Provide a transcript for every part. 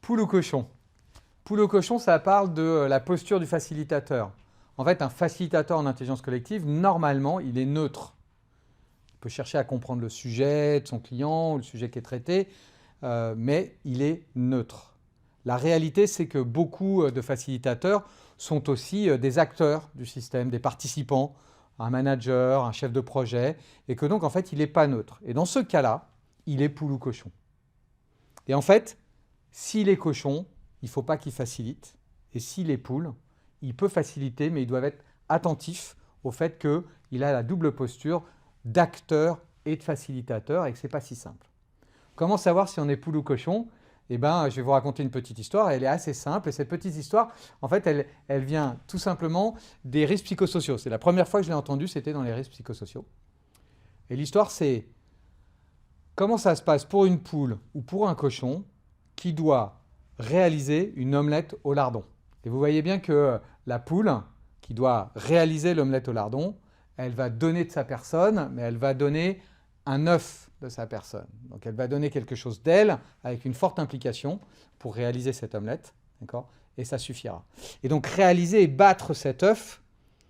Poule ou cochon? Poule ou cochon, ça parle de la posture du facilitateur. En fait, un facilitateur en intelligence collective, normalement, il est neutre. Il peut chercher à comprendre le sujet de son client ou le sujet qui est traité, mais il est neutre. La réalité, c'est que beaucoup de facilitateurs sont aussi des acteurs du système, des participants, un manager, un chef de projet, et que donc, en fait, il n'est pas neutre. Et dans ce cas-là, il est poule ou cochon. Et en fait, s'il est cochon, il ne faut pas qu'il facilite. Et s'il est poule, il peut faciliter, mais ils doivent être attentifs au fait qu'il a la double posture d'acteur et de facilitateur et que ce n'est pas si simple. Comment savoir si on est poule ou cochon? Eh bien, je vais vous raconter une petite histoire. Elle est assez simple. Et cette petite histoire, en fait, elle vient tout simplement des risques psychosociaux. C'est la première fois que je l'ai entendue, c'était dans les risques psychosociaux. Et l'histoire, c'est comment ça se passe pour une poule ou pour un cochon qui doit réaliser une omelette au lardon. Et vous voyez bien que la poule qui doit réaliser l'omelette au lardon, elle va donner de sa personne, mais elle va donner un œuf de sa personne. Donc elle va donner quelque chose d'elle avec une forte implication pour réaliser cette omelette, d'accord ? Et ça suffira. Et donc réaliser et battre cet œuf,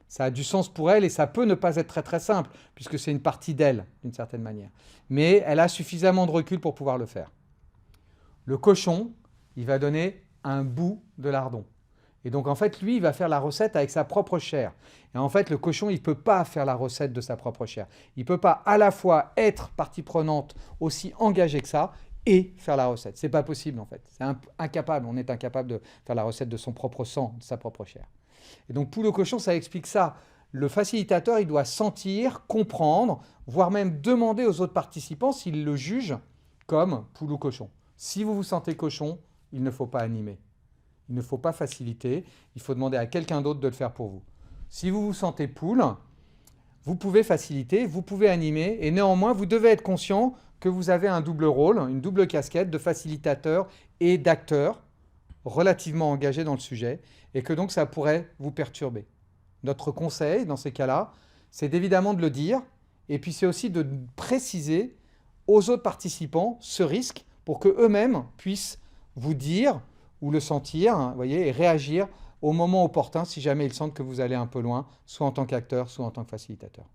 ça a du sens pour elle et ça peut ne pas être très très simple, puisque c'est une partie d'elle, d'une certaine manière. Mais elle a suffisamment de recul pour pouvoir le faire. Le cochon, il va donner un bout de lardon. Et donc, en fait, lui, il va faire la recette avec sa propre chair. Et en fait, le cochon, il ne peut pas faire la recette de sa propre chair. Il ne peut pas à la fois être partie prenante aussi engagée que ça et faire la recette. Ce n'est pas possible, en fait. C'est incapable. On est incapable de faire la recette de son propre sang, de sa propre chair. Et donc, poule au cochon, ça explique ça. Le facilitateur, il doit sentir, comprendre, voire même demander aux autres participants s'ils le jugent comme poule ou cochon. Si vous vous sentez cochon, il ne faut pas animer. Il ne faut pas faciliter. Il faut demander à quelqu'un d'autre de le faire pour vous. Si vous vous sentez poule, vous pouvez faciliter, vous pouvez animer, et néanmoins, vous devez être conscient que vous avez un double rôle, une double casquette de facilitateur et d'acteur relativement engagé dans le sujet, et que donc ça pourrait vous perturber. Notre conseil, dans ces cas-là, c'est évidemment de le dire, et puis c'est aussi de préciser aux autres participants ce risque pour qu'eux-mêmes puissent vous dire ou le sentir, hein, voyez, et réagir au moment opportun si jamais ils sentent que vous allez un peu loin, soit en tant qu'acteur, soit en tant que facilitateur.